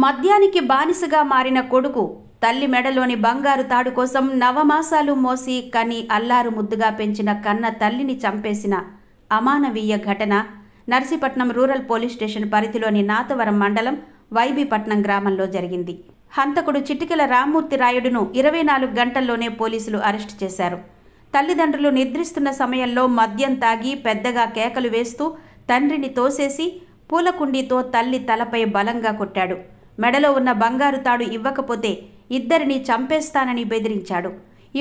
మద్యానికి బానిసగా మారిన కొడుకు తల్లి మెడలోని బంగారు తాడు కోసం నవమాసాలు మోసి కని అల్లారు ముద్దుగా పెంచిన కన్న తల్లిని చంపేసిన అమానవీయ ఘటన నర్సీపట్నం రూరల్ పోలీస్ స్టేషన్ పరిధిలోని నాతవరం మండలం వైబీపట్నం గ్రామంలో జరిగింది. హంతకుడు చిటికెల రామ్మూర్తి రాయుడును 24 గంటల్లోనే పోలీసులు అరెస్టు చేశారు. తల్లిదండ్రులు నిద్రిస్తున్న సమయంలో మద్యం తాగి పెద్దగా కేకలు వేస్తూ తండ్రిని తోసేసి పూలకుండీతో తల్లి తలపై బలంగా కొట్టాడు. మెడలో ఉన్న బంగారు తాడు ఇవ్వకపోతే ఇద్దరిని చంపేస్తానని బెదిరించాడు.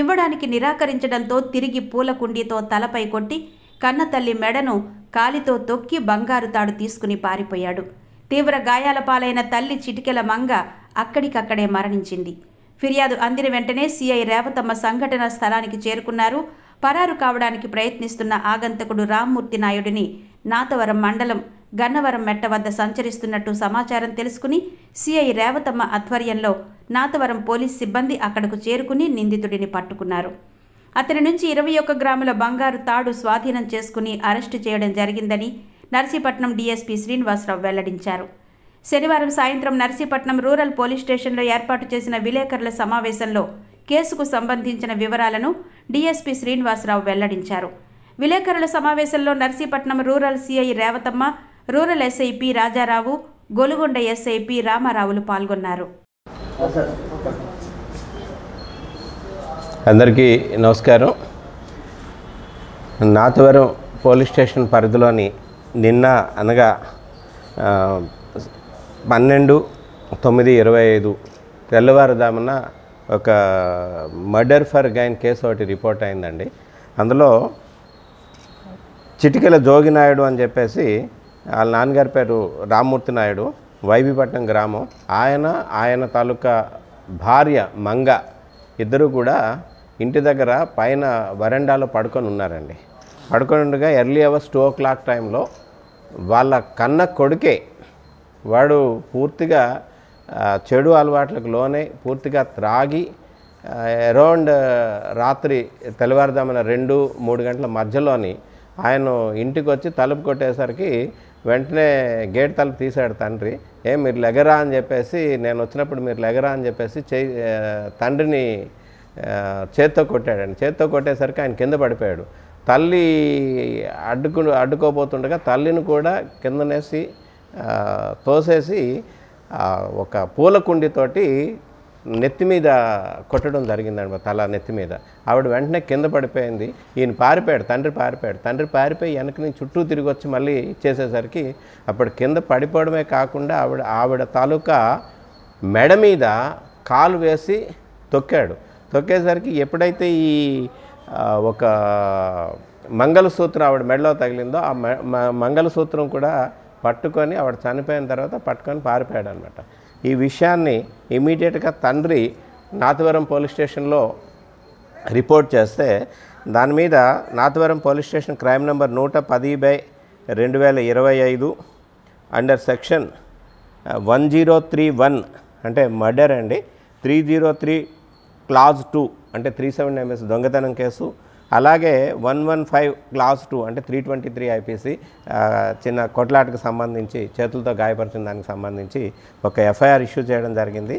ఇవ్వడానికి నిరాకరించడంతో తిరిగి పూలకుండీతో తలపై కొట్టి కన్నతల్లి మెడను కాలితో తొక్కి బంగారు తాడు తీసుకుని పారిపోయాడు. తీవ్ర గాయాల పాలైన తల్లి చిటికెల మంగ అక్కడికక్కడే మరణించింది. ఫిర్యాదు అందిన వెంటనే సిఐ రేవతమ్మ సంఘటన స్థలానికి చేరుకున్నారు. పరారు కావడానికి ప్రయత్నిస్తున్న ఆగంతకుడు రామ్మూర్తి నాయుడిని నాతవరం మండలం గన్నవరం మెట్ట వద్ద సంచరిస్తున్నట్టు సమాచారం తెలుసుకుని సిఐ రేవతమ్మ ఆధ్వర్యంలో నాతవరం పోలీస్ సిబ్బంది అక్కడకు చేరుకుని నిందితుడిని పట్టుకున్నారు. అతని నుంచి 21 గ్రాముల బంగారు తాడు స్వాధీనం చేసుకుని అరెస్టు చేయడం జరిగిందని నర్సీపట్నం డీఎస్పీ శ్రీనివాసరావు వెల్లడించారు. శనివారం సాయంత్రం నర్సీపట్నం రూరల్ పోలీస్ స్టేషన్లో ఏర్పాటు చేసిన విలేకరుల సమావేశంలో కేసుకు సంబంధించిన వివరాలను డీఎస్పీ శ్రీనివాసరావు వెల్లడించారు. విలేకరుల సమావేశంలో Narsipatnam rural CI Revathamma, rural SIP Rajarao, Golugonda SIP రామారావులు పాల్గొన్నారు. అందరికీ నమస్కారం. నాతవరం పోలీస్ స్టేషన్ పరిధిలోని నిన్న అనగా 12/9/25 తెల్లవారుదామున ఒక మర్డర్ ఫర్ గైన్ కేసు ఒకటి రిపోర్ట్ అయిందండి. అందులో చిటికెల జోగినాయుడు అని చెప్పేసి వాళ్ళ నాన్నగారి పేరు రామ్మూర్తి నాయుడు, వైబీపట్నం గ్రామం. ఆయన తాలూకా భార్య మంగ ఇద్దరు కూడా ఇంటి దగ్గర పైన వరండాలో పడుకొని ఉన్నారండి. పడుకొని ఉండగా ఎర్లీ అవర్స్ 2 o'clock టైంలో వాళ్ళ కన్న కొడుకే, వాడు పూర్తిగా చెడు అలవాట్లకు లోనే పూర్తిగా త్రాగి అరౌండ్ రాత్రి తెల్లవారుదామున 2-3 గంటల మధ్యలోని ఆయన ఇంటికి వచ్చి తలుపు కొట్టేసరికి వెంటనే గేట్ తలుపు తీశాడు తండ్రి. మీరు లెగరా అని చెప్పేసి, నేను వచ్చినప్పుడు మీరు లెగరా అని చెప్పేసి తండ్రిని చేత్తో కొట్టాడండి. చేత్తో కొట్టేసరికి ఆయన కింద పడిపోయాడు. తల్లి అడ్డుకోబోతుండగా తల్లిని కూడా కిందనేసి తోసేసి ఒక పూలకుండితోటి నెత్తి మీద కొట్టడం జరిగిందండి, తల నెత్తి మీద. ఆవిడ వెంటనే కింద పడిపోయింది. ఈయన పారిపోయాడు, తండ్రి పారిపోయి వెనక నుంచి చుట్టూ తిరిగి వచ్చి మళ్ళీ ఇచ్చేసేసరికి అప్పుడు కింద పడిపోవడమే కాకుండా ఆవిడ తాలూకా మెడ మీద కాలు వేసి తొక్కేసరికి ఎప్పుడైతే ఈ ఒక మంగళసూత్రం ఆవిడ మెడలో తగిలిందో ఆ మంగళసూత్రం కూడా పట్టుకొని ఆవిడ చనిపోయిన తర్వాత పట్టుకొని పారిపోయాడు అనమాట. ఈ విషయాన్ని ఇమీడియట్గా తండ్రి నాతవరం పోలీస్ స్టేషన్లో రిపోర్ట్ చేస్తే దాని మీద Nathavaram police station crime number 110/2025 under section 1031 అంటే మర్డర్ అండి, 303 క్లాజ్ 2 అంటే 370 MS దొంగతనం కేసు, అలాగే 115 క్లాజ్ 2 అంటే 323 IPC చిన్న కొట్లాటకు సంబంధించి చేతులతో గాయపరిచిన దానికి సంబంధించి ఒక FIR ఇష్యూ చేయడం జరిగింది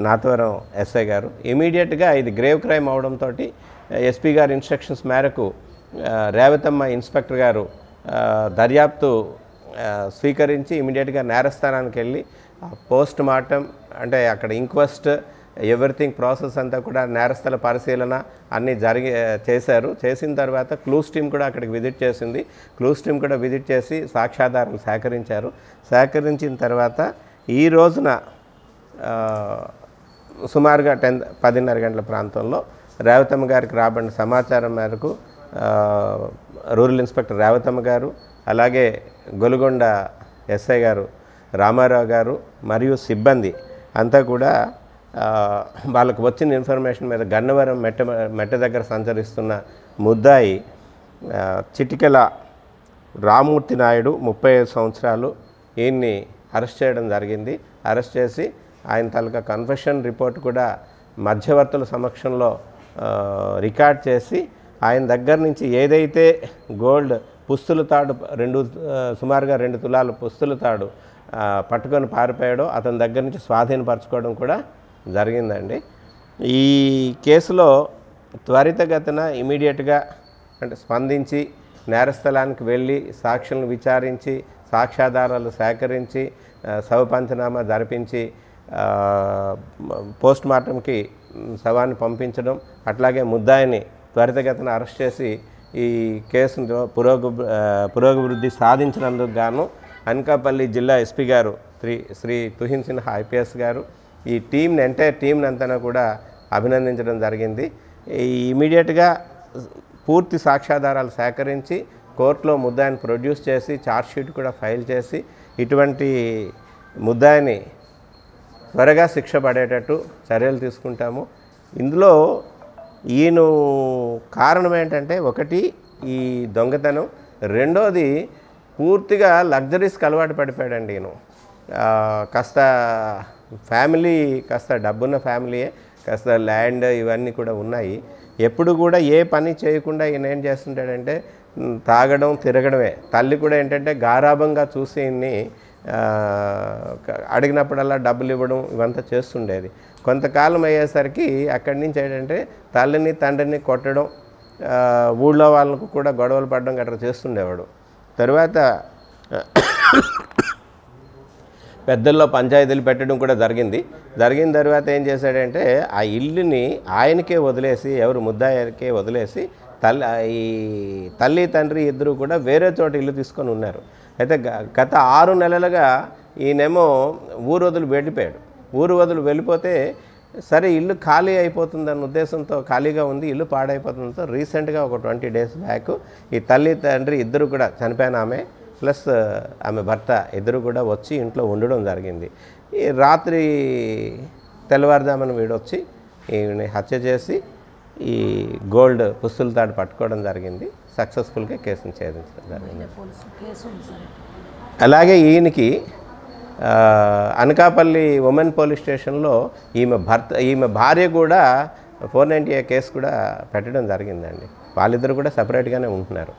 నాతవరం ఎస్ఐ గారు. ఇమీడియట్గా ఇది గ్రేవ్ క్రైమ్ అవడంతో ఎస్పీ గారి ఇన్స్ట్రక్షన్స్ మేరకు రేవతమ్మ ఇన్స్పెక్టర్ గారు దర్యాప్తు స్వీకరించి ఇమీడియట్గా నేరస్థానానికి వెళ్ళి పోస్ట్ మార్టం అంటే అక్కడ ఇంక్వెస్ట్ ఎవ్రీథింగ్ ప్రాసెస్ అంతా కూడా నేరస్థల పరిశీలన అన్నీ చేశారు. చేసిన తర్వాత క్లూస్ టీమ్ కూడా అక్కడికి విజిట్ చేసింది. క్లూస్ టీమ్ కూడా విజిట్ చేసి సాక్ష్యాధారాలు సేకరించిన తర్వాత ఈ రోజున సుమారుగా 10:30 గంటల ప్రాంతంలో రేవతమ్మ గారికి రాబడిన సమాచారం మేరకు రూరల్ ఇన్స్పెక్టర్ రేవతమ్మ గారు, అలాగే గొలుగొండ ఎస్ఐ గారు రామారావు గారు మరియు సిబ్బంది అంతా కూడా వాళ్ళకు వచ్చిన ఇన్ఫర్మేషన్ మీద గన్నవరం మెట్ట దగ్గర సంచరిస్తున్న ముద్దాయి చిటికెల రామ్మూర్తి నాయుడు 35 సంవత్సరాలు ఈయన్ని అరెస్ట్ చేయడం జరిగింది. అరెస్ట్ చేసి ఆయన తాలూకా కన్ఫెషన్ రిపోర్ట్ కూడా మధ్యవర్తుల సమక్షంలో రికార్డ్ చేసి ఆయన దగ్గర నుంచి ఏదైతే గోల్డ్ పుస్తుల తాడు సుమారుగా 2 తులాల పుస్తుల తాడు, పట్టుకొని పారిపోయాడో అతని దగ్గర నుంచి స్వాధీనపరచుకోవడం కూడా జరిగిందండి. ఈ కేసులో త్వరితగతిన ఇమీడియట్గా అంటే స్పందించి నేరస్థలానికి వెళ్ళి సాక్షులను విచారించి సాక్ష్యాధారాలు సేకరించి శవ పంచనామా జరిపించి పోస్ట్ మార్టంకి శవాన్ని పంపించడం, అట్లాగే ముద్దాయిని త్వరితగతిన అరెస్ట్ చేసి ఈ కేసులో పురోగవృద్ధి సాధించినందుకు గాను అనకాపల్లి జిల్లా ఎస్పీ గారు శ్రీ తుహిన్ సిన్హా ఐపీఎస్ గారు ఈ ఎంటైర్ టీంని అంతా కూడా అభినందించడం జరిగింది. ఇమీడియట్గా పూర్తి సాక్ష్యాధారాలు సేకరించి కోర్టులో ముద్దాయిని ప్రొడ్యూస్ చేసి ఛార్జ్షీట్ కూడా ఫైల్ చేసి ఇటువంటి ముద్దాయిని త్వరగా శిక్ష పడేటట్టు చర్యలు తీసుకుంటాము. ఇందులో ఈయన కారణం ఏంటంటే ఒకటి ఈ దొంగతనం, రెండోది పూర్తిగా లగ్జరీస్కి అలవాటు పడిపోయాడండి. ఈయన కాస్త ఫ్యామిలీ కాస్త డబ్బున్న ఫ్యామిలీయే, కాస్త ల్యాండ్ ఇవన్నీ కూడా ఉన్నాయి. ఎప్పుడు కూడా ఏ పని చేయకుండా ఈయన ఏం చేస్తుంటాడంటే తాగడం తిరగడమే. తల్లి కూడా ఏంటంటే గారాభంగా చూసి ఈయన్ని అడిగినప్పుడల్లా డబ్బులు ఇవ్వడం ఇవంతా చేస్తుండేది. కొంతకాలం అయ్యేసరికి అక్కడి నుంచి ఏంటంటే తల్లిని తండ్రిని కొట్టడం, ఊళ్ళో వాళ్ళకు కూడా గొడవలు పడడం గట్రా చేస్తుండేవాడు. తర్వాత పెద్దల్లో పంచాయతీలు పెట్టడం కూడా జరిగిన తర్వాత ఏం చేశాడంటే ఆ ఇల్లుని ఆయనకే వదిలేసి, ఎవరు ముద్దాయికే వదిలేసి ఈ తల్లి తండ్రి ఇద్దరు కూడా వేరే చోట ఇల్లు తీసుకొని ఉన్నారు. అయితే గత 6 నెలలుగా ఈయనేమో ఊరు వదిలి వెళ్ళిపోతే సరే ఇల్లు ఖాళీ అయిపోతుందన్న ఉద్దేశంతో ఖాళీగా ఉంది, ఇల్లు పాడైపోతుందంతో రీసెంట్గా ఒక 20 days బ్యాక్ ఈ తల్లి తండ్రి ఇద్దరు కూడా చనిపోయిన ఆమె ప్లస్ ఆమె భర్త ఇద్దరు కూడా వచ్చి ఇంట్లో ఉండడం జరిగింది. ఈ రాత్రి తెల్లవారుజామున వీడొచ్చి ఈయన్ని హత్య చేసి ఈ గోల్డ్ పుస్తుల తాడు పట్టుకోవడం జరిగింది. సక్సెస్ఫుల్గా కేసును ఛేదించడం జరిగింది. అలాగే ఈయనకి అనకాపల్లి ఉమెన్ పోలీస్ స్టేషన్లో ఈమె భార్య కూడా 490A కేసు కూడా పెట్టడం జరిగిందండి. వాళ్ళిద్దరు కూడా సపరేట్గానే ఉంటున్నారు.